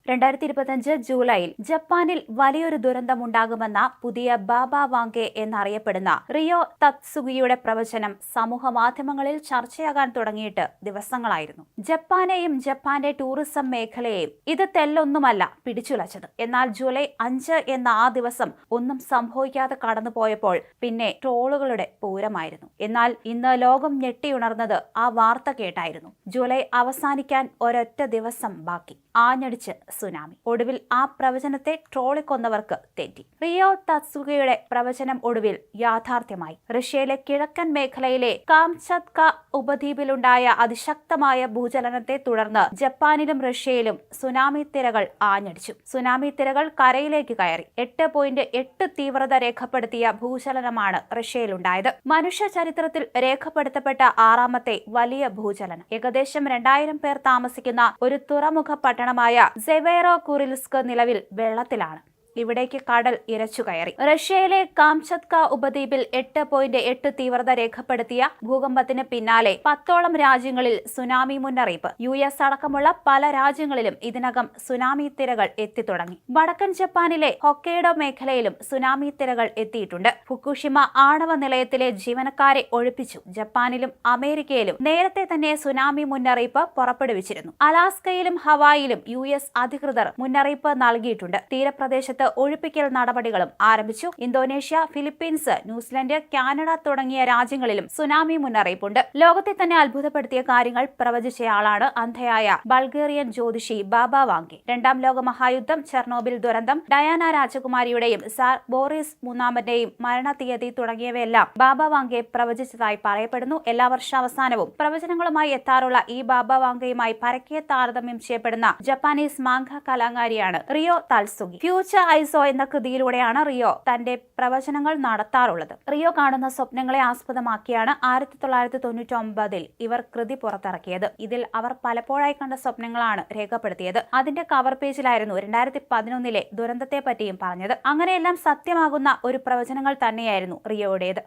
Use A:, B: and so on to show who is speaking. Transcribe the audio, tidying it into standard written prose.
A: 2025 ജൂലൈയിൽ ജപ്പാനിൽ വലിയൊരു ദുരന്തമുണ്ടാകുമെന്ന പുതിയ ബാബ വാങ്കെ എന്നറിയപ്പെടുന്ന റിയോ തത്സുഗിയുടെ പ്രവചനം സമൂഹ മാധ്യമങ്ങളിൽ ചർച്ചയാകാൻ തുടങ്ങിയിട്ട് ദിവസങ്ങളായിരുന്നു. ജപ്പാനെയും ജപ്പാന്റെ ടൂറിസം മേഖലയെയും ഇത് തെല്ലൊന്നുമല്ല പിടിച്ചുലച്ചത്. എന്നാൽ ജൂലൈ 5 എന്ന ആ ദിവസം ഒന്നും സംഭവിക്കാതെ കടന്നുപോയപ്പോൾ പിന്നെ ട്രോളുകളുടെ പൂരമായിരുന്നു. എന്നാൽ ഇന്ന് ലോകം ഞെട്ടിയുണർന്നത് ആ വാർത്ത കേട്ടായിരുന്നു. ജൂലൈ അവസാനിക്കാൻ ഒരൊറ്റ ദിവസം ബാക്കി. ആഞ്ഞടിച്ച് സുനാമി. ഒടുവിൽ ആ പ്രവചനത്തെ ട്രോളിക്കൊന്നവർക്ക് തെറ്റി. റിയോ തത്സുഗയുടെ പ്രവചനം ഒടുവിൽ യാഥാർത്ഥ്യമായി. റഷ്യയിലെ കിഴക്കൻ മേഖലയിലെ കാംചത്ക ഉപദ്വീപിലുണ്ടായ അതിശക്തമായ ഭൂചലനത്തെ തുടർന്ന് ജപ്പാനിലും റഷ്യയിലും സുനാമി തിരകൾ ആഞ്ഞടിച്ചു. സുനാമി തിരകൾ കരയിലേക്ക് കയറി. 8.8 തീവ്രത രേഖപ്പെടുത്തിയ ഭൂചലനമാണ് റഷ്യയിലുണ്ടായത്. മനുഷ്യ ചരിത്രത്തിൽ രേഖപ്പെടുത്തപ്പെട്ട 6ാമത്തെ വലിയ ഭൂചലനം. ഏകദേശം 2000 പേർ താമസിക്കുന്ന ഒരു തുറമുഖ പട്ടണമായ സെവേറോ കുറിൽസ്ക് നിലവിൽ വെള്ളത്തിലാണ്. ഇവിടേക്ക് കടൽ ഇരച്ചു കയറി. റഷ്യയിലെ കാംചത്ക ഉപദ്വീപിൽ 8.8 തീവ്രത രേഖപ്പെടുത്തിയ ഭൂകമ്പത്തിന് പിന്നാലെ 10ഓളം രാജ്യങ്ങളിൽ സുനാമി മുന്നറിയിപ്പ്. US അടക്കമുള്ള പല രാജ്യങ്ങളിലും ഇതിനകം സുനാമി തിരകൾ എത്തിത്തുടങ്ങി. വടക്കൻ ജപ്പാനിലെ ഹൊക്കൈഡോ മേഖലയിലും സുനാമി തിരകൾ എത്തിയിട്ടുണ്ട്. ഫുക്കുഷിമ ആണവ നിലയത്തിലെ ജീവനക്കാരെ ഒഴിപ്പിച്ചു. ജപ്പാനിലും അമേരിക്കയിലും നേരത്തെ തന്നെ സുനാമി മുന്നറിയിപ്പ് പുറപ്പെടുവിച്ചിരുന്നു. അലാസ്കയിലും ഹവായിലും US അധികൃതർ മുന്നറിയിപ്പ് നൽകിയിട്ടുണ്ട്. തീരപ്രദേശത്ത് ഒഴിപ്പിക്കൽ നടപടികളും ആരംഭിച്ചു. ഇന്തോനേഷ്യ, ഫിലിപ്പീൻസ്, ന്യൂസിലൻഡ്, കാനഡ തുടങ്ങിയ രാജ്യങ്ങളിലും സുനാമി മുന്നറിയിപ്പുണ്ട്. ലോകത്തെ തന്നെ അത്ഭുതപ്പെടുത്തിയ കാര്യങ്ങൾ പ്രവചിച്ചയാളാണ് അന്ധയായ ബൾഗേറിയൻ ജ്യോതിഷി ബാബ വാങ്കെ. 2ാം ലോക മഹായുദ്ധം, ചെർണോബിൽ ദുരന്തം, ഡയാന രാജകുമാരിയുടെയും സാർ ബോറിസ് മൂന്നാമന്റെയും മരണ തീയതി തുടങ്ങിയവയെല്ലാം ബാബ വാങ്കെ പ്രവചിച്ചതായി പറയപ്പെടുന്നു. എല്ലാ വർഷാവസാനവും പ്രവചനങ്ങളുമായി എത്താറുള്ള ഈ ബാബ വാങ്കയുമായി പരക്കെ താരതമ്യം ചെയ്യപ്പെടുന്ന ജപ്പാനീസ് മാംഗ കലാകാരിയാണ് റിയോ തത്സുഗി. ഫ്യൂച്ചർ ഐസോ എന്ന കൃതിയിലൂടെയാണ് റിയോ തന്റെ പ്രവചനങ്ങൾ നടത്താറുള്ളത്. റിയോ കാണുന്ന സ്വപ്നങ്ങളെ ആസ്പദമാക്കിയാണ് 1999 ഇവർ കൃതി പുറത്തിറക്കിയത്. ഇതിൽ അവർ പലപ്പോഴായി കണ്ട സ്വപ്നങ്ങളാണ് രേഖപ്പെടുത്തിയത്. അതിന്റെ കവർ പേജിലായിരുന്നു 2011 ദുരന്തത്തെ പറ്റിയും പറഞ്ഞത്. അങ്ങനെയെല്ലാം സത്യമാകുന്ന ഒരു പ്രവചനങ്ങൾ തന്നെയായിരുന്നു റിയോയുടേത്.